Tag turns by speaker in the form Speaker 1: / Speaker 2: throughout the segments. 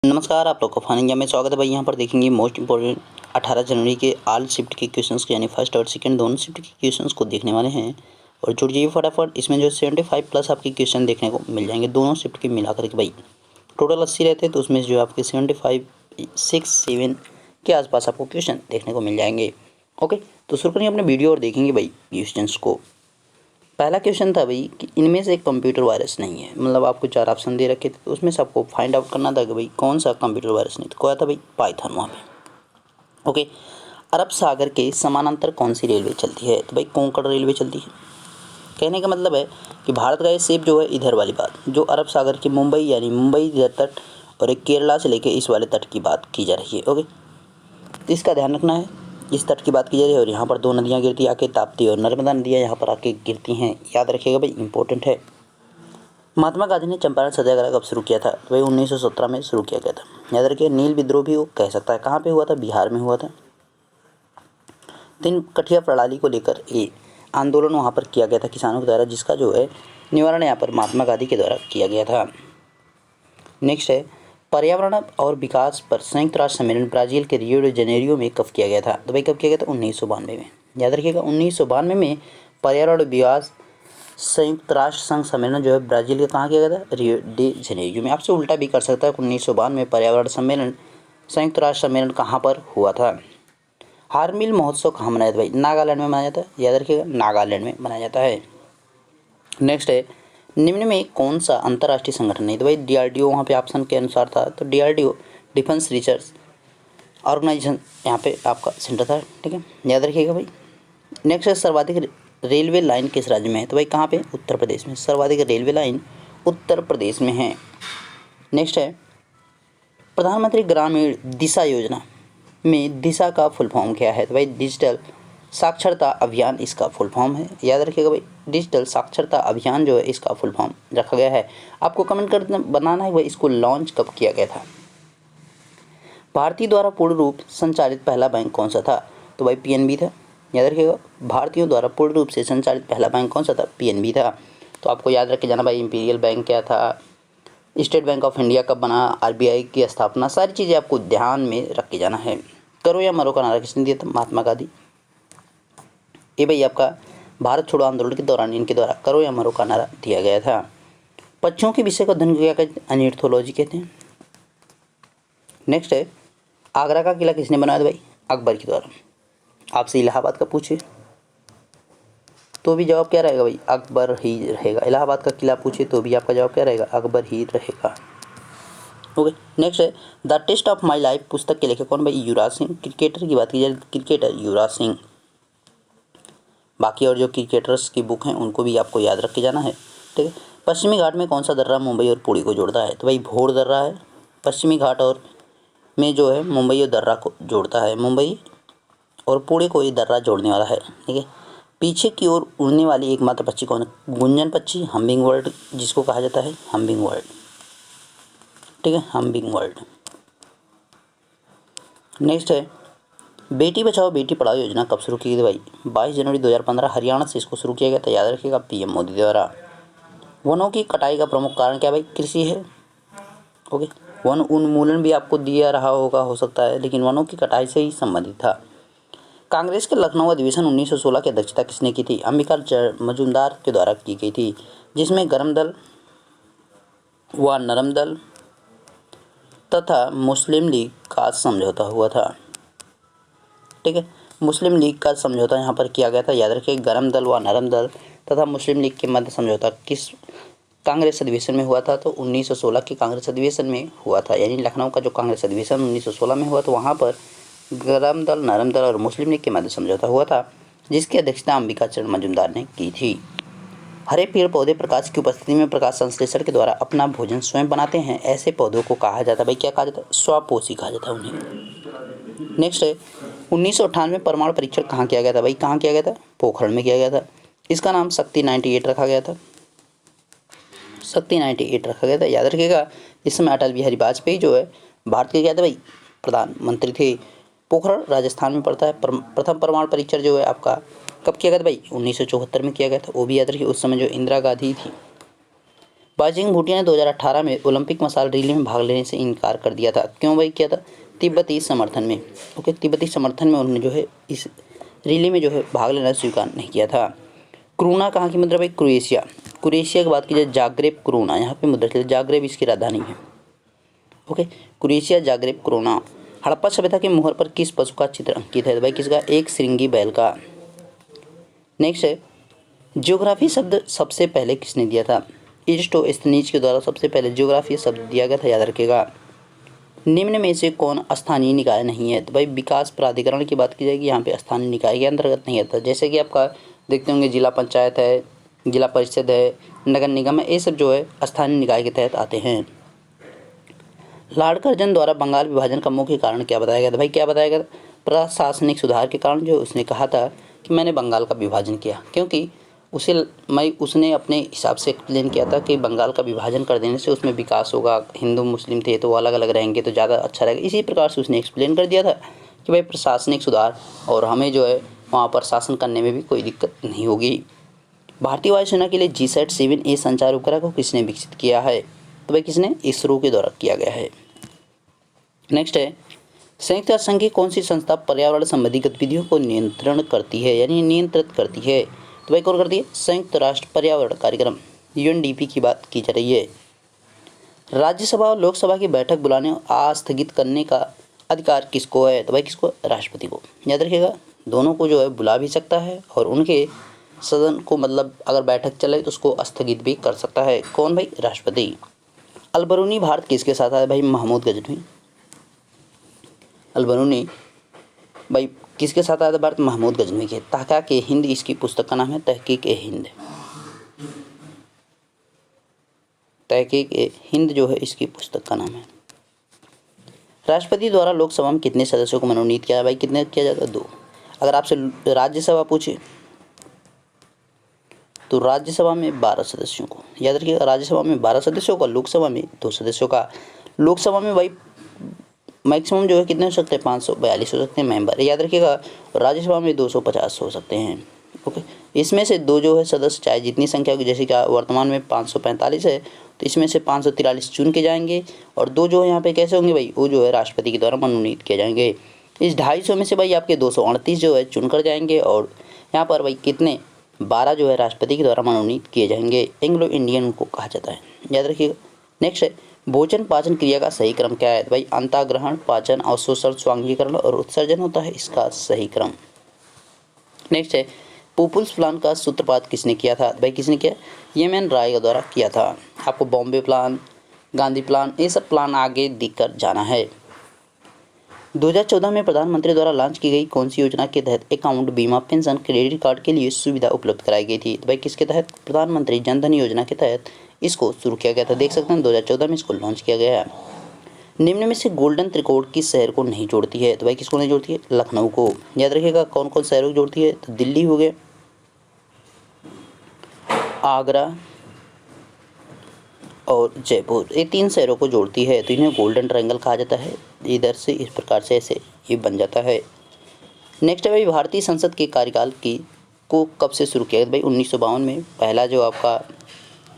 Speaker 1: नमस्कार, आप लोग को फन इंडिया में स्वागत है भाई। यहाँ पर देखेंगे मोस्ट इंपॉर्टेंट 18 जनवरी के ऑल शिफ्ट के क्वेश्चंस को, यानी फर्स्ट और सेकंड दोनों शिफ्ट के क्वेश्चंस को देखने वाले हैं। और जुड़ जाइए फटाफट। इसमें जो 75 प्लस आपके क्वेश्चन देखने को मिल जाएंगे दोनों शिफ्ट के मिलाकर के भाई। टोटल 80 रहते हैं, तो उसमें जो आपके 75 6-7 के आसपास आपको क्वेश्चन देखने को मिल जाएंगे। ओके, तो शुरू करेंगे अपने वीडियो और देखेंगे भाई क्वेश्चंस को। पहला क्वेश्चन था भाई कि इनमें से एक कंप्यूटर वायरस नहीं है। मतलब आपको 4 ऑप्शन दे रखे थे, तो उसमें से आपको फाइंड आउट करना था कि भाई कौन सा कंप्यूटर वायरस नहीं था। कोई था भाई पाइथन वहाँ पे। ओके, अरब सागर के समानांतर कौन सी रेलवे चलती है? तो भाई कोंकण रेलवे चलती है। कहने का मतलब है कि भारत का ये शेप जो है इधर वाली बात, जो अरब सागर की मुंबई यानी मुंबई इधर तट और एक केरला से लेके इस वाले तट की बात की जा रही है। ओके, तो इसका ध्यान रखना है, इस तट की बात की जा रही है। और यहाँ पर 2 नदियाँ गिरती आके ताप्ती और नर्मदा नदियाँ यहाँ पर आके गिरती हैं। याद रखिएगा भाई, इंपॉर्टेंट है। महात्मा गांधी ने चंपारण सत्याग्रह कब शुरू किया था? तो भाई 1917 में शुरू किया गया था। याद रखिए, नील विद्रोह भी वो कह सकता है। कहाँ पे हुआ था? बिहार में हुआ था। 3 कठिया प्रणाली को लेकर ये आंदोलन वहाँ पर किया गया था किसानों के द्वारा, जिसका जो है निवारण यहाँ पर महात्मा गांधी के द्वारा किया गया था। नेक्स्ट है, पर्यावरण और विकास पर संयुक्त राष्ट्र सम्मेलन ब्राज़ील के रियो डी जनेरियो में कब किया गया था? तो भाई कब किया गया था? 1992 में। याद रखिएगा, 1992 में पर्यावरण और विकास संयुक्त राष्ट्र संघ सम्मेलन जो है ब्राज़ील का कहाँ किया गया था? रियो डी जनेरियो में। आपसे उल्टा भी कर सकता है, 1992 में पर्यावरण सम्मेलन संयुक्त राष्ट्र सम्मेलन कहाँ पर हुआ था? हार्नबिल महोत्सव कहाँ मनाया था भाई? नागालैंड में मनाया जाता है। याद रखिएगा, नागालैंड में मनाया जाता है। नेक्स्ट है, निम्न में कौन सा अंतर्राष्ट्रीय संगठन नहीं? तो भाई DRDO वहाँ पे ऑप्शन के अनुसार था, तो DRDO डिफेंस रिसर्च ऑर्गेनाइजेशन यहाँ पे आपका सेंटर था। ठीक है, याद रखिएगा भाई। नेक्स्ट है, सर्वाधिक रेलवे लाइन किस राज्य में है? तो भाई कहाँ पे? उत्तर प्रदेश में। सर्वाधिक रेलवे लाइन उत्तर प्रदेश में है। नेक्स्ट है, प्रधानमंत्री ग्रामीण दिशा योजना में दिशा का फुल फॉर्म क्या है? तो भाई डिजिटल साक्षरता अभियान इसका फुल फॉर्म है। याद रखिएगा भाई, डिजिटल साक्षरता अभियान जो है इसका फुल फॉर्म रखा गया है। आपको कमेंट कर बनाना है भाई, इसको लॉन्च कब किया गया था। भारतीय द्वारा पूर्ण रूप संचालित पहला बैंक कौन सा था? तो भाई PNB था। याद रखिएगा, भारतीयों द्वारा पूर्ण रूप से संचालित पहला बैंक कौन सा था? PNB था। तो आपको याद रख के जाना भाई, इंपीरियल बैंक क्या था, स्टेट बैंक ऑफ इंडिया कब बना, RBI की स्थापना, सारी चीज़ें आपको ध्यान में रख के जाना है। करो या मरो का नारा किसने दिया था? महात्मा गांधी। ये भाई आपका भारत छोड़ो आंदोलन के दौरान इनके द्वारा करो या मरो का नारा दिया गया था। पक्षियों के विषय को अध्ययन क्या कहते हैं? अनिर्थोलॉजी कहते हैं। नेक्स्ट है, आगरा का किला किसने बनाया था भाई? अकबर के द्वारा। आपसे इलाहाबाद का पूछे तो भी जवाब क्या रहेगा भाई? अकबर ही रहेगा। इलाहाबाद का किला पूछे तो भी आपका जवाब क्या रहेगा? अकबर ही रहेगा। ओके, नेक्स्ट है, the test of my life पुस्तक के लेखक कौन भाई? युवराज सिंह। क्रिकेटर की बात की जाए, क्रिकेटर युवराज सिंह। बाकी और जो क्रिकेटर्स की बुक हैं उनको भी आपको याद रख के जाना है। ठीक है, पश्चिमी घाट में कौन सा दर्रा मुंबई और पुणे को जोड़ता है? तो भाई भोर दर्रा है। पश्चिमी घाट और में जो है मुंबई और दर्रा को जोड़ता है। मुंबई और पुणे को ये दर्रा जोड़ने वाला है। ठीक है, पीछे की ओर उड़ने वाली एकमात्र पक्षी कौन है? गुंजन पक्षी, हम्बिंग बर्ड जिसको कहा जाता है, हम्बिंग बर्ड। ठीक है, हम्बिंग बर्ड। नेक्स्ट है, बेटी बचाओ बेटी पढ़ाओ योजना कब शुरू की गई भाई? 22 जनवरी 2015 हरियाणा से इसको शुरू किया गया था। याद रखिएगा, PM मोदी द्वारा। वनों की कटाई का प्रमुख कारण क्या भाई? कृषि है। ओके, वन उन्मूलन भी आपको दिया रहा होगा, हो सकता है, लेकिन वनों की कटाई से ही संबंधित था। कांग्रेस के लखनऊ अधिवेशन 1916 की अध्यक्षता किसने की थी? अंबिका मजूमदार के द्वारा की गई थी, जिसमें गरम दल व नरम दल तथा मुस्लिम लीग का समझौता हुआ था। ठीक है, मुस्लिम लीग का समझौता यहाँ पर किया गया था। याद रखिए, गरम दल व नरम दल तथा मुस्लिम लीग के मध्य समझौता किस कांग्रेस अधिवेशन में हुआ था? तो 1916 के कांग्रेस अधिवेशन में हुआ था। यानी लखनऊ का जो कांग्रेस अधिवेशन 1916 में हुआ, तो वहाँ पर गरम दल, नरम दल और मुस्लिम लीग के मध्य समझौता हुआ था, जिसकी अध्यक्षता अंबिका चरण मजूमदार ने की थी। हरे पेड़ पौधे प्रकाश की उपस्थिति में प्रकाश संश्लेषण के द्वारा अपना भोजन स्वयं बनाते हैं। ऐसे पौधों को कहा जाता है भाई, क्या कहा जाता है? स्वपोषी कहा जाता है उन्हें। नेक्स्ट है, 1998 में परमाणु परीक्षण कहाँ किया गया था भाई? कहाँ किया गया था? पोखरण में किया गया था। इसका नाम शक्ति 98 रखा गया था। शक्ति 98 रखा गया था। याद रखिएगा, इस समय अटल बिहारी वाजपेयी जो है भारत के क्या थे भाई? प्रधानमंत्री थे। पोखरण राजस्थान में पड़ता है। प्रथम परमाणु परीक्षण जो है आपका कब किया गया था भाई? 1974 में किया गया था। वो भी याद रखिए, उस समय जो इंदिरा गांधी थी। बाइजिंग भूटिया ने 2018 में ओलंपिक मसाल रैली में भाग लेने से इनकार कर दिया था। क्यों भाई किया था? तिब्बती समर्थन में। ओके, तिब्बती समर्थन में उन्होंने जो है इस रैली में जो है भाग लेना स्वीकार नहीं किया था। क्रूना कहाँ की मुद्रा भाई? क्रोएशिया। क्रोएशिया की बात की जाए जाग्रेब क्रूना, यहाँ पे मुद्रा चले, जाग्रेब इसकी राजधानी है। ओके, क्रोएशिया जाग्रेब क्रूना। हड़प्पा सभ्यता के मोहर पर किस पशु का चित्र अंकित है? भाई किसका? एक श्रृंगी बैल का। नेक्स्ट है, ज्योग्राफी शब्द सबसे पहले किसने दिया था? इरिस्टोस्थनीज के द्वारा सबसे पहले ज्योग्राफी शब्द दिया गया था, याद रखिएगा। निम्न में से कौन स्थानीय निकाय नहीं है? तो भाई विकास प्राधिकरण की बात की जाएगी, यहाँ पे स्थानीय निकाय के अंतर्गत नहीं आता। जैसे कि आपका देखते होंगे जिला पंचायत है, जिला परिषद है, नगर निगम है, ये सब जो है स्थानीय निकाय के तहत आते हैं। लॉर्ड कर्जन द्वारा बंगाल विभाजन का मुख्य कारण क्या बताया गया था? भाई क्या बताया गया था? प्रशासनिक सुधार के कारण जो उसने कहा था कि मैंने बंगाल का विभाजन किया, क्योंकि उसने अपने हिसाब से एक्सप्लेन किया था कि बंगाल का विभाजन कर देने से उसमें विकास होगा, हिंदू मुस्लिम थे तो वो अलग अलग रहेंगे तो ज़्यादा अच्छा रहेगा। इसी प्रकार से उसने एक्सप्लेन कर दिया था कि भाई प्रशासनिक सुधार और हमें जो है वहाँ पर शासन करने में भी कोई दिक्कत नहीं होगी। भारतीय वायुसेना के लिए GSAT-7A संचार उपग्रह को किसने विकसित किया है? तो भाई किसने? इसरो के द्वारा किया गया है। नेक्स्ट है, संयुक्त राष्ट्र संघ की कौन सी संस्था पर्यावरण संबंधी गतिविधियों को नियंत्रण करती है, यानी नियंत्रित करती है? तो भाई कौन करती है? संयुक्त राष्ट्र पर्यावरण कार्यक्रम UNDP की बात की जा रही है। राज्यसभा और लोकसभा की बैठक बुलाने और आस्थगित करने का अधिकार किसको है? तो भाई किसको? राष्ट्रपति को। याद रखिएगा, दोनों को जो है बुला भी सकता है और उनके सदन को मतलब अगर बैठक चले तो उसको स्थगित भी कर सकता है। कौन भाई? राष्ट्रपति। अलबरूनी भारत किसके साथ आया? भाई महमूद गजनवी। अलबरूनी भाई किसके साथ आया था भारत? महमूद गजनवी के। तहक़ीक़ ए हिंद इसकी पुस्तक का नाम है, तहक़ीक़ ए हिंद। तहक़ीक़ ए हिंद जो है इसकी पुस्तक का नाम है। राष्ट्रपति द्वारा लोकसभा में कितने सदस्यों को मनोनीत किया? भाई कितने किया जाता है? 2। अगर आपसे राज्यसभा पूछे तो राज्यसभा में 12 सदस्यों को, याद रखिएगा, राज्यसभा में 12 सदस्यों का, लोकसभा में 2 सदस्यों का। लोकसभा में भाई मैक्सिमम जो है कितने हो सकते हैं? 542 हो सकते हैं मेंबर, याद रखिएगा। राज्यसभा में 250 हो सकते हैं। ओके, इसमें से 2 जो है सदस्य चाहे जितनी संख्या होगी, जैसे कि वर्तमान में 545 है तो इसमें से 543 चुन के जाएंगे और 2 जो है यहाँ पे कैसे होंगे भाई? वो जो है राष्ट्रपति के द्वारा मनोनीत किए जाएंगे। इस 250 में से भाई आपके 238 जो है चुन कर जाएंगे और यहाँ पर भाई कितने? 12 जो है राष्ट्रपति के द्वारा मनोनीत किए जाएंगे। एंग्लो इंडियन उनको कहा जाता है, याद रखिएगा। नेक्स्ट है, भोजन पाचन क्रिया का सही क्रम क्या है? भाई अंतःग्रहण, पाचन, अवशोषण, स्वांगीकरण और उत्सर्जन होता है इसका सही क्रम। नेक्स्ट है, पीपुल्स प्लान का सूत्रपात किसने किया था? भाई किसने किया? एम.एन. राय के द्वारा किया था। आपको बॉम्बे प्लान, गांधी प्लान, ये सब प्लान आगे दिखकर जाना है। 2014 में प्रधानमंत्री द्वारा लॉन्च की गई कौन सी योजना के तहत अकाउंट, बीमा, पेंशन, क्रेडिट कार्ड के लिए सुविधा उपलब्ध कराई गई थी? तो भाई किसके तहत? प्रधानमंत्री जन धन योजना के तहत इसको शुरू किया गया था। देख सकते हैं 2014 में इसको लॉन्च किया गया है। निम्न में से गोल्डन त्रिकोण किस शहर को नहीं जोड़ती है? तो भाई किसको नहीं जोड़ती है? लखनऊ को। याद रखिएगा कौन कौन शहरों को जोड़ती है? तो दिल्ली हो गए, आगरा और जयपुर, ये 3 शहरों को जोड़ती है तो इन्हें गोल्डन ट्रायंगल कहा जाता है। इधर से इस प्रकार से ऐसे ये बन जाता है। नेक्स्ट है भाई, भारतीय संसद के कार्यकाल की को कब से शुरू किया गया? भाई 1952 में पहला जो आपका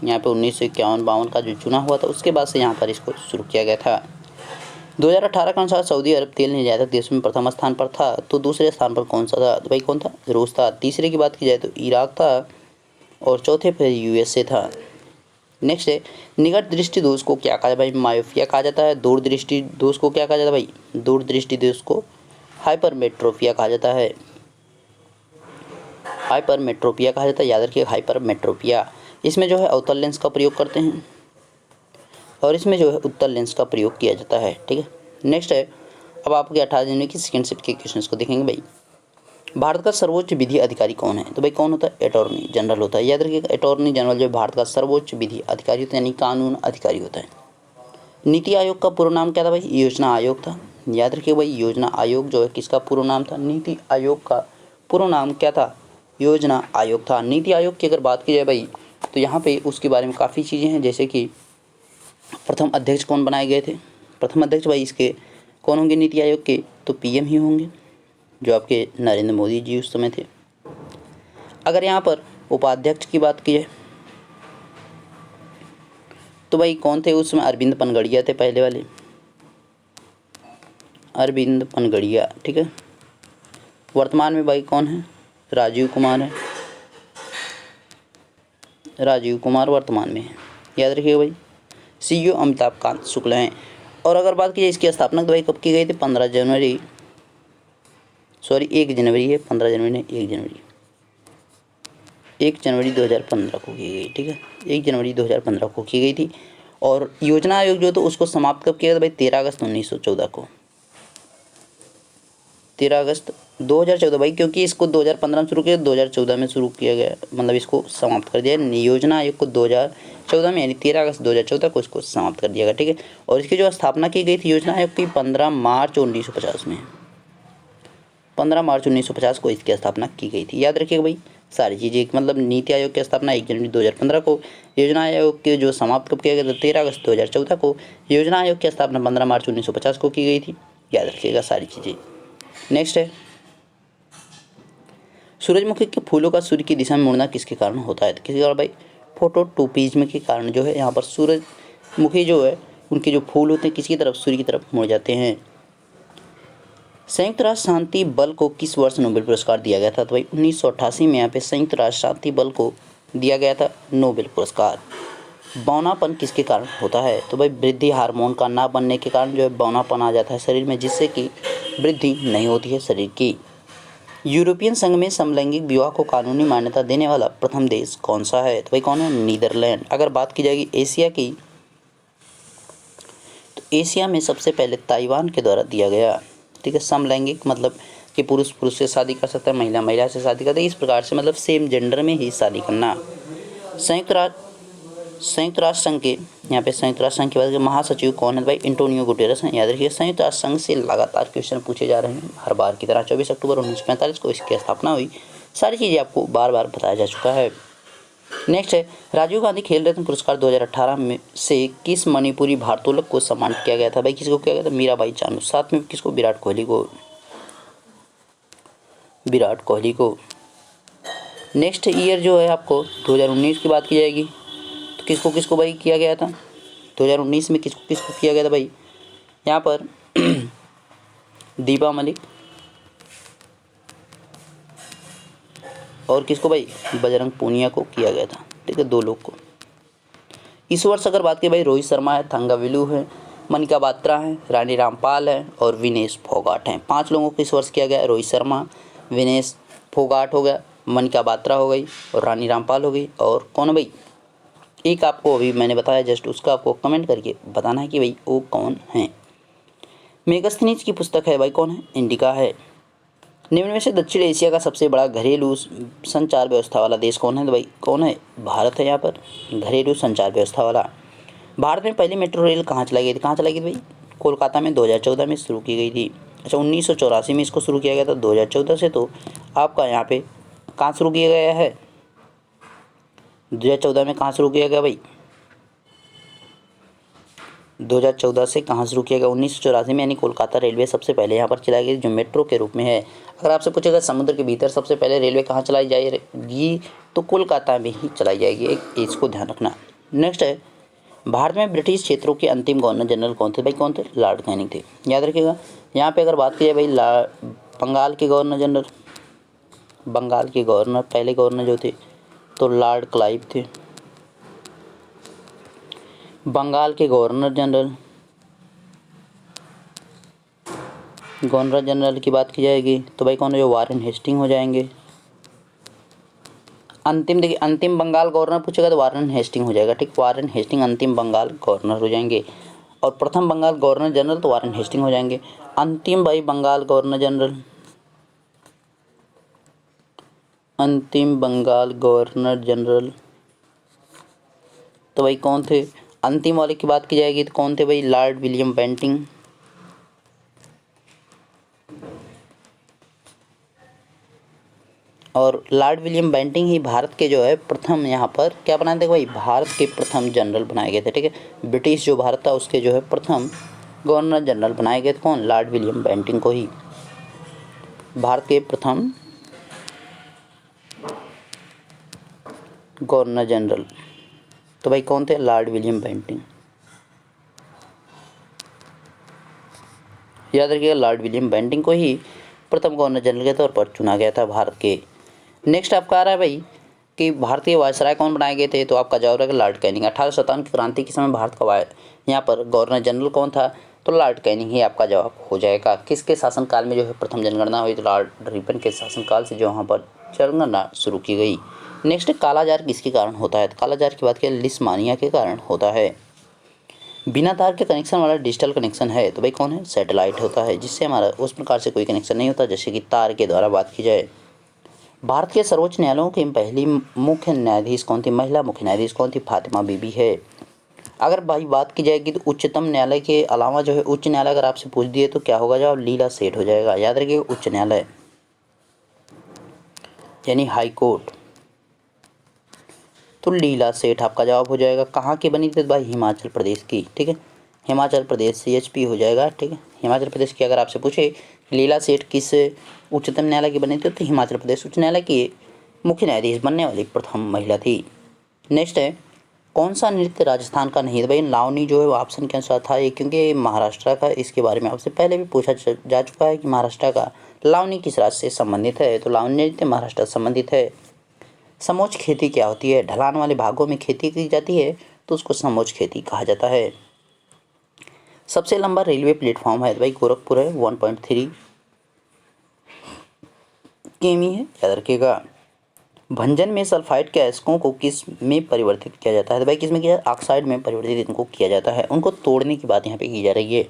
Speaker 1: यहाँ पे 1951-52 का जो चुनाव हुआ था उसके बाद से यहाँ पर इसको शुरू किया गया था। 2018 के अनुसार सऊदी अरब तेल निर्यातक देश में प्रथम स्थान पर था, तो दूसरे स्थान पर कौन सा था? तो भाई कौन था? रूस था। तीसरे की बात की जाए तो इराक था और चौथे पर USA था। नेक्स्ट है, निकट दृष्टि दोष को क्या कहा जाता है? भाई मायोपिया कहा जाता है। दूर दृष्टि दोष को क्या कहा जाता है? भाई दूर दृष्टि दोष को हाइपरमेट्रोपिया कहा जाता है। हाइपरमेट्रोपिया कहा जाता है, याद रखिए हाइपरमेट्रोपिया। इसमें जो है अवतल लेंस का प्रयोग करते हैं और इसमें जो है उत्तल लेंस का प्रयोग किया जाता है। ठीक है, नेक्स्ट है, अब आपके 18 जनवरी की सेकंड शिफ्ट के क्वेश्चंस को देखेंगे। भाई भारत का सर्वोच्च विधि अधिकारी कौन है? तो भाई कौन होता है? अटॉर्नी जनरल होता है। याद रखिएगा अटॉर्नी जनरल जो भारत का सर्वोच्च विधि अधिकारी होता है, यानी कानून अधिकारी होता है। नीति आयोग का पूरा नाम क्या था? भाई योजना आयोग था। याद रखिए भाई योजना आयोग जो है किसका पूरा नाम था? नीति आयोग का पूरा नाम क्या था? योजना आयोग था। नीति आयोग की अगर बात की जाए भाई तो यहाँ पे उसके बारे में काफ़ी चीज़ें हैं, जैसे कि प्रथम अध्यक्ष कौन बनाए गए थे? प्रथम अध्यक्ष भाई इसके कौन होंगे नीति आयोग के? तो PM ही होंगे, जो आपके नरेंद्र मोदी जी उस समय थे। अगर यहाँ पर उपाध्यक्ष की बात की जाए तो भाई कौन थे उसमें? अरविंद पनगड़िया थे पहले वाले, अरविंद पनगड़िया, ठीक है। वर्तमान में भाई कौन है? राजीव कुमार है, राजीव कुमार वर्तमान में है, याद रखिएगा भाई। सीईओ अमिताभ कांत शुक्ल हैं। और अगर बात की जाए इसकी स्थापना तो भाई कब की गई थी? 1 जनवरी 2015 को की गई, ठीक है। 1 जनवरी 2015 को की गई थी। और योजना आयोग जो था उसको समाप्त कब किया था भाई? 13 अगस्त 1914 को, 13 अगस्त 2014 भाई, क्योंकि इसको 2015 में शुरू किया, 2014 में शुरू किया गया, मतलब इसको समाप्त कर दिया। योजना आयोग को 2014 में, यानी 13 अगस्त 2014 को इसको समाप्त कर दिया गया, ठीक है। और इसकी जो स्थापना की गई थी योजना आयोग की 15 मार्च 1950 में, 15 मार्च 1950 को इसकी स्थापना की गई थी, याद रखिएगा भाई सारी चीज़ें। मतलब नीति आयोग की स्थापना 1 जनवरी 2015 को, योजना आयोग के जो समाप्त कब किया गया था? 13 अगस्त 2014 को। योजना आयोग की स्थापना 15 मार्च 1950 को की गई थी, याद रखिएगा सारी चीज़ें। नेक्स्ट है, सूरजमुखी के फूलों का सूर्य की दिशा में मुड़ना किसके कारण होता है? तो किसके कारण भाई? फोटोटोपिज्म के कारण जो है यहाँ पर सूरजमुखी जो है उनके जो फूल होते हैं किसकी तरफ? सूर्य की तरफ मुड़ जाते हैं। संयुक्त राष्ट्र शांति बल को किस वर्ष नोबेल पुरस्कार दिया गया था? तो भाई 1988 में यहाँ पे संयुक्त राष्ट्र शांति बल को दिया गया था नोबेल पुरस्कार। बौनापन किसके कारण होता है? तो भाई वृद्धि हार्मोन का ना बनने के कारण जो है बौनापन आ जाता है शरीर में, जिससे कि वृद्धि नहीं होती है शरीर की। यूरोपियन संघ में समलैंगिक विवाह को कानूनी मान्यता देने वाला प्रथम देश कौन सा है? तो भाई कौन है? नीदरलैंड। अगर बात की जाएगी एशिया की, तो एशिया में सबसे पहले ताइवान के द्वारा दिया गया, ठीक है। समलैंगिक मतलब कि पुरुष पुरुष से शादी कर सकता है, महिला महिला से शादी करता है, इस प्रकार से मतलब सेम जेंडर में ही शादी करना। संयुक्त राष्ट्र संघ के, यहाँ पे संयुक्त राष्ट्र संघ के बाद महासचिव कौन है? भाई एंटोनियो गुटेरेस हैं, याद रखिए। संयुक्त राष्ट्र संघ से लगातार क्वेश्चन पूछे जा रहे हैं हर बार की तरह। 24 अक्टूबर 1945 को इसकी स्थापना हुई। सारी चीज़ें आपको बार बार बताया जा चुका है। नेक्स्ट है, राजीव गांधी खेल रत्न पुरस्कार 2018 में से किस मणिपुरी भारोत्तोलक को सम्मानित किया गया था? भाई किसको किया गया था? मीराबाई चानू। साथ में किसको? विराट कोहली को, विराट कोहली को। नेक्स्ट ईयर जो है आपको 2019 की बात की जाएगी, तो किसको किसको भाई किया गया था? 2019 में किसको किसको किया गया था भाई? यहाँ पर दीपा मलिक और किसको भाई? बजरंग पूनिया को किया गया था, ठीक है, 2 लोग को। इस वर्ष अगर बात की भाई रोहित शर्मा है, थंगावेलु है, मनिका बात्रा है, रानी रामपाल है और विनेश फोगाट हैं। 5 लोगों को इस वर्ष किया गया। रोहित शर्मा, विनेश फोगाट हो गया, मनिका बात्रा हो गई और रानी रामपाल हो गई। और कौन है भाई? एक आपको अभी मैंने बताया जस्ट, उसका आपको कमेंट करके बताना है कि भाई वो कौन है। मेगास्थनीज की पुस्तक है भाई कौन है? इंडिका है। निम्न में से दक्षिण एशिया का सबसे बड़ा घरेलू संचार व्यवस्था वाला देश कौन है? तो भाई कौन है? भारत है यहाँ पर घरेलू संचार व्यवस्था वाला। भारत में पहली मेट्रो रेल कहाँ चलाई गई थी? कहाँ चलाई गई थी भाई? कोलकाता में 2014 में शुरू की गई थी। अच्छा, 1984 में इसको शुरू किया गया था, 2014 से तो आपका यहाँ पे कहाँ शुरू किया गया है? 2014 में कहाँ शुरू किया गया भाई? 2014 से कहाँ शुरू किया गया? 1984 में, यानी कोलकाता रेलवे सबसे पहले यहाँ पर चलाई गई जो मेट्रो के रूप में है। अगर आपसे पूछेगा समुद्र के भीतर सबसे पहले रेलवे कहाँ चलाई जाएगी, तो कोलकाता में ही चलाई जाएगी, एक इसको ध्यान रखना। नेक्स्ट है, भारत में ब्रिटिश क्षेत्रों के अंतिम गवर्नर जनरल कौन थे? भाई कौन थे? लॉर्ड कैनिंग थे, याद रखिएगा। यहाँ पे अगर बात की जाए भाई बंगाल के गवर्नर जनरल, बंगाल के गवर्नर पहले गवर्नर जो थे तो लॉर्ड क्लाइव थे। बंगाल के गवर्नर जनरल की बात की जाएगी तो भाई कौन है? जो वारेन हेस्टिंग हो जाएंगे। अंतिम देखिए, अंतिम बंगाल गवर्नर पूछेगा तो वारेन हेस्टिंग हो जाएगा, ठीक। वारेन हेस्टिंग अंतिम बंगाल गवर्नर हो जाएंगे। और प्रथम बंगाल गवर्नर जनरल तो वारेन हेस्टिंग हो जाएंगे। अंतिम भाई बंगाल गवर्नर जनरल, अंतिम बंगाल गवर्नर जनरल तो भाई कौन थे? अंतिम वाले की बात की जाएगी तो कौन थे भाई? Lord William Bentinck. और लॉर्ड विलियम बेंटिंग ही भारत के जो है प्रथम यहाँ पर क्या बनाए थे भाई? भारत के प्रथम जनरल बनाए गए थे, ठीक है। ब्रिटिश जो भारत था उसके जो है प्रथम गवर्नर जनरल बनाए गए थे कौन? लॉर्ड विलियम बेंटिंग को ही भारत के प्रथम गवर्नर जनरल तो भाई कौन थे? Lord William Bentinck. याद रखिएगा, लॉर्ड विलियम बेंटिंक को ही प्रथम गवर्नर जनरल के तौर पर चुना गया था भारत के। नेक्स्ट आपका आ रहा है भाई कि भारतीय वायसराय कौन बनाए गए थे? तो आपका जवाब रहेगा लॉर्ड कैनिंग। 1857 की क्रांति के समय भारत का यहाँ पर गवर्नर जनरल कौन था? तो लॉर्ड कैनिंग ही आपका जवाब हो जाएगा। किसके शासनकाल में जो है प्रथम जनगणना हुई? तो लॉर्ड रिपन के शासनकाल से जो वहाँ पर जनगणना शुरू की गई। नेक्स्ट, कालाजार किसके कारण होता है? तो कालाजार की बात करें लिस्मानिया के कारण होता है। बिना तार के कनेक्शन वाला डिजिटल कनेक्शन है तो भाई कौन है? सैटेलाइट होता है, जिससे हमारा उस प्रकार से कोई कनेक्शन नहीं होता जैसे कि तार के द्वारा बात की जाए। भारत के सर्वोच्च न्यायालयों की पहली मुख्य न्यायाधीश कौन थी? महिला मुख्य न्यायाधीश कौन थी? फातिमा बीबी है। अगर भाई बात की जाएगी तो उच्चतम न्यायालय के अलावा जो है उच्च न्यायालय अगर आपसे पूछ दिए तो क्या होगा जवाब? लीला सेठ हो जाएगा। याद रखिएगा, उच्च न्यायालय यानी हाई कोर्ट, तो लीला सेठ आपका जवाब हो जाएगा। कहाँ की बनी थी? भाई हिमाचल प्रदेश की। ठीक है, हिमाचल प्रदेश CHP हो जाएगा। ठीक है, हिमाचल प्रदेश की अगर आपसे पूछे लीला सेठ किस उच्चतम न्यायालय की बनी थी तो हिमाचल प्रदेश उच्च न्यायालय की मुख्य न्यायाधीश बनने वाली प्रथम महिला थी। नेक्स्ट है, कौन सा नृत्य राजस्थान का नहीं है? भाई लावनी जो है वो ऑप्शन के अनुसार था ये, क्योंकि महाराष्ट्र का, इसके बारे में आपसे पहले भी पूछा जा चुका है कि महाराष्ट्र का लावनी किस राज्य से संबंधित है? तो लावनी नृत्य महाराष्ट्र से संबंधित है। समोच्च खेती क्या होती है? ढलान वाले भागों में खेती की जाती है तो उसको समोच्च खेती कहा जाता है। सबसे लंबा रेलवे प्लेटफॉर्म है? तो भाई गोरखपुर है, 1.3 किमी है, याद रखिएगा। भंजन में सल्फाइड के अयस्कों को किस में परिवर्तित किया जाता है? तो भाई किस में किया जाता है? ऑक्साइड में परिवर्तित इनको किया जाता है। उनको तोड़ने की बात यहाँ पे की जा रही है।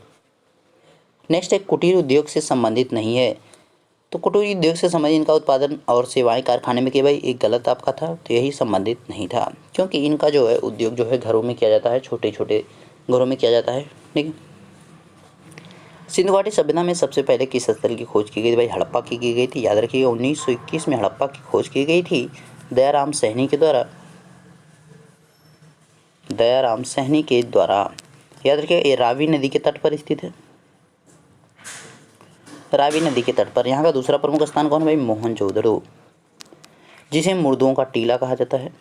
Speaker 1: नेक्स्ट है, कुटीर उद्योग से संबंधित नहीं है। तो कुटीर उद्योग से संबंधित इनका उत्पादन और सेवाएं कारखाने में किया। भाई एक गलत आपका था, तो यही संबंधित नहीं था, क्योंकि इनका जो है उद्योग जो है घरों में किया जाता है, छोटे छोटे घरों में किया जाता है। ठीक है, सिंधु घाटी सभ्यता में सबसे पहले किस स्थल की खोज की गई? भाई हड़प्पा की गई थी। याद रखिएगा, 1921 में हड़प्पा की खोज की गई थी दयाराम सैनी के द्वारा। दयाराम सैनी के द्वारा। याद रखिएगा, ये रावी नदी के तट पर स्थित है। रावी नदी के तट पर। यहाँ का दूसरा प्रमुख स्थान कौन है? भाई मोहनजोदड़ो, जिसे मुर्दों का टीला कहा जाता है,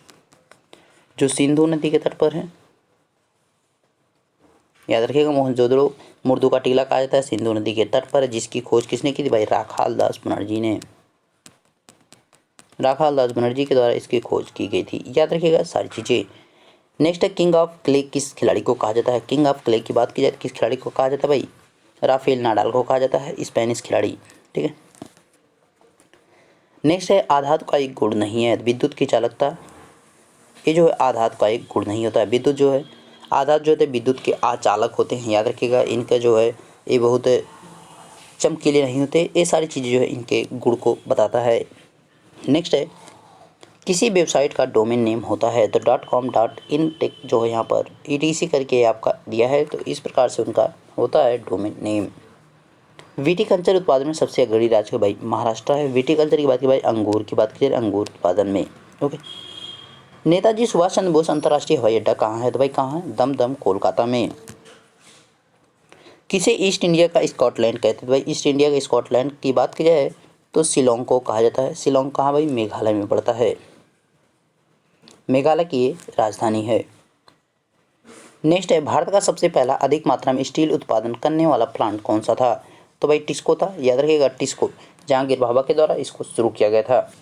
Speaker 1: जो सिंधु नदी के तट पर है। याद रखिएगा, मोहनजोदड़ो मुर्दों का टीला कहा जाता है, सिंधु नदी के तट पर है, जिसकी खोज किसने की थी? भाई राखाल दास बनर्जी ने। राखाल दास बनर्जी के द्वारा इसकी खोज की गई थी। याद रखिएगा सारी चीज़ें। नेक्स्ट है, किंग ऑफ क्ले किस खिलाड़ी को कहा जाता है? किंग ऑफ क्ले की बात की जाए किस खिलाड़ी को कहा जाता है? भाई राफेल नाडाल को कहा जाता है, स्पेनिश खिलाड़ी। ठीक है, नेक्स्ट है, आधातु का एक गुण नहीं है विद्युत की चालकता। ये जो है आधातु का एक गुण नहीं होता है। विद्युत जो है, आधातु जो होते हैं विद्युत के आचालक होते हैं। याद रखिएगा, इनका जो है ये बहुत चमकीले नहीं होते। ये सारी चीज़ें जो है इनके गुण को बताता है। नेक्स्ट है, किसी वेबसाइट का डोमेन नेम होता है तो .com .in टेक जो है यहाँ पर ETC करके आपका दिया है, तो इस प्रकार से उनका होता है डोमेन नेम। विटिकल्चर उत्पादन में सबसे अग्रणी राज्य भाई महाराष्ट्र है। विटिकल्चर की बात की भाई अंगूर की बात की जाए, अंगूर उत्पादन में। ओके, नेताजी सुभाष चंद्र बोस अंतर्राष्ट्रीय हवाई अड्डा कहाँ है? तो भाई कहाँ है? दमदम कोलकाता में। किसे ईस्ट इंडिया का स्कॉटलैंड कहते हैं? तो भाई ईस्ट इंडिया का स्कॉटलैंड की बात की जाए तो शिलोंग को कहा जाता है। शिलोंग कहाँ? भाई मेघालय में पड़ता है, मेघालय की ये राजधानी है। नेक्स्ट है, भारत का सबसे पहला अधिक मात्रा में स्टील उत्पादन करने वाला प्लांट कौन सा था? तो भाई टिस्को था। याद रखिएगा, टिस्को जहांगीर भाभा के द्वारा इसको शुरू किया गया था।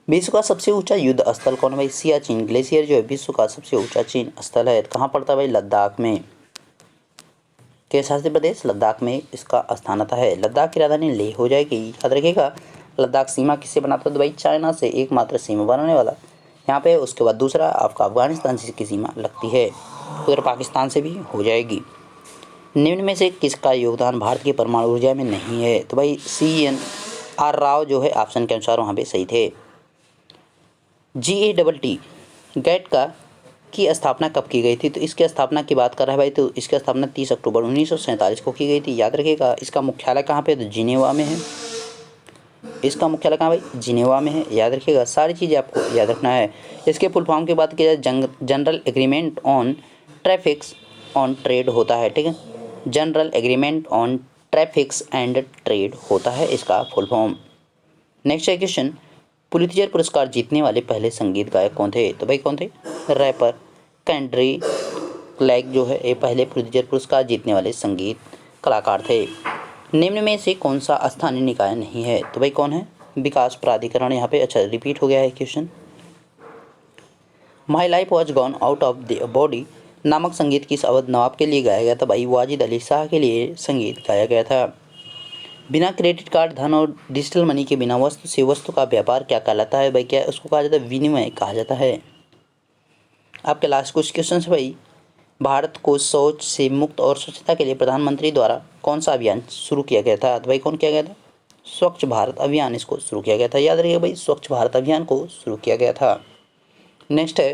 Speaker 1: विश्व का सबसे ऊंचा युद्ध स्थल कौन है? भाई सियाचिन ग्लेशियर जो है विश्व का सबसे ऊंचा चीन स्थल है। कहाँ पड़ता है? भाई लद्दाख में। केंद्र शासित प्रदेश लद्दाख में इसका स्थान आता है। लद्दाख की राजधानी लेह हो जाएगी। याद रखिएगा, लद्दाख सीमा किससे बनाता है? तो भाई चाइना से एकमात्र सीमा बनाने वाला यहाँ पे। उसके बाद दूसरा आपका अफगानिस्तान से की सीमा लगती है, उधर पाकिस्तान से भी हो जाएगी। निम्न में से किसका योगदान भारत की परमाणु ऊर्जा में नहीं है? तो भाई CNR राव जो है ऑप्शन के अनुसार वहाँ पे सही थे। GATT गैट की स्थापना कब की गई थी? तो इसकी स्थापना की बात कर रहा है भाई, तो इसकी स्थापना 30 अक्टूबर 1947 को की गई थी। याद रखिएगा, इसका मुख्यालय कहाँ पे? तो जिनेवा में है। इसका मुख्यालय कहाँ भाई? जिनेवा में है। याद रखिएगा, सारी चीज़ें आपको याद रखना है। इसके फुल फॉर्म की बात की जाए general agreement on traffics on trade होता है। ठीक है, general agreement on traffics and trade होता है इसका फुल फॉर्म। नेक्स्ट है क्वेश्चन, पुलित्जर पुरस्कार जीतने वाले पहले संगीत गायक कौन थे? तो भाई कौन थे? रैपर केंड्रिक लैक जो है ये पहले पुलित्जर पुरस्कार जीतने वाले संगीत कलाकार थे। निम्न में से कौन सा स्थानीय निकाय नहीं है? तो भाई कौन है? विकास प्राधिकरण। यहाँ पे अच्छा रिपीट हो गया है question. My life was gone out of the body नामक संगीत किस अवध नवाब के लिए गाया गया था? भाई वाजिद अली शाह के लिए संगीत गाया गया था। बिना क्रेडिट कार्ड धन और डिजिटल मनी के बिना वस्तु से वस्तु का व्यापार क्या कहलाता है? भाई क्या उसको कहा जाता है? विनिमय कहा जाता है। आपके लास्ट कुछ क्वेश्चन है भाई। भारत को शौच से मुक्त और स्वच्छता के लिए प्रधानमंत्री द्वारा कौन सा अभियान शुरू किया गया था? तो भाई कौन किया गया था? स्वच्छ भारत अभियान इसको शुरू किया गया था। याद रखिएगा भाई, स्वच्छ भारत अभियान को शुरू किया गया था। नेक्स्ट है,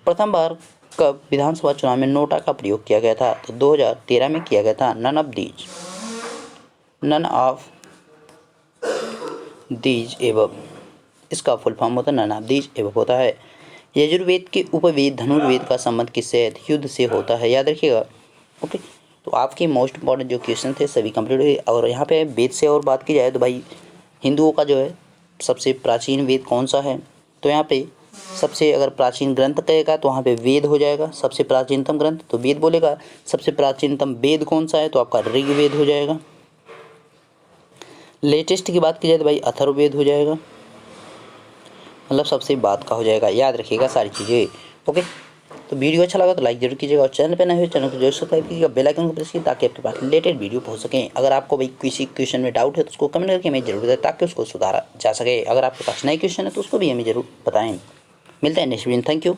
Speaker 1: प्रथम बार कब विधानसभा चुनाव में नोटा का प्रयोग किया गया था? तो 2013 में किया गया था। नन ऑफ दीज एबव इसका फुल फॉर्म होता है नन ऑफ दीज एबव होता है। यजुर्वेद के उपवेद धनुर्वेद का संबंध किससे है? युद्ध से होता है। याद रखिएगा। ओके, तो आपके मोस्ट इंपॉर्टेंट जो क्वेश्चन थे सभी कंप्लीट हुए। और यहाँ पे वेद से और बात की जाए तो भाई हिंदुओं का जो है सबसे प्राचीन वेद कौन सा है? तो यहाँ पे सबसे अगर प्राचीन ग्रंथ कहेगा तो वहाँ पे वेद हो जाएगा। सबसे प्राचीनतम ग्रंथ तो वेद बोलेगा। सबसे प्राचीनतम वेद कौन सा है? तो आपका ऋग्वेद हो जाएगा। लेटेस्ट की बात की जाए तो भाई अथर्ववेद हो जाएगा। मतलब सबसे बात का हो जाएगा। याद रखिएगा सारी चीज़ें। ओके, तो वीडियो अच्छा लगा तो लाइक जरूर कीजिएगा और चैनल पे नए हुए चैनल को जरूर सब्सक्राइब कीजिएगा, बेल आइकन को प्रेस कीजिए ताकि आपके पास रिलेटेड वीडियो पहुंच सकें। अगर आपको भाई किसी क्वेश्चन में डाउट है तो उसको कमेंट करके हमें जरूर बताएं ताकि उसको सुधारा जा सके। अगर आपके पास नए क्वेश्चन है तो उसको भी हमें जरूर बताएं। मिलते हैं नेक्स्ट वीडियो। Thank you.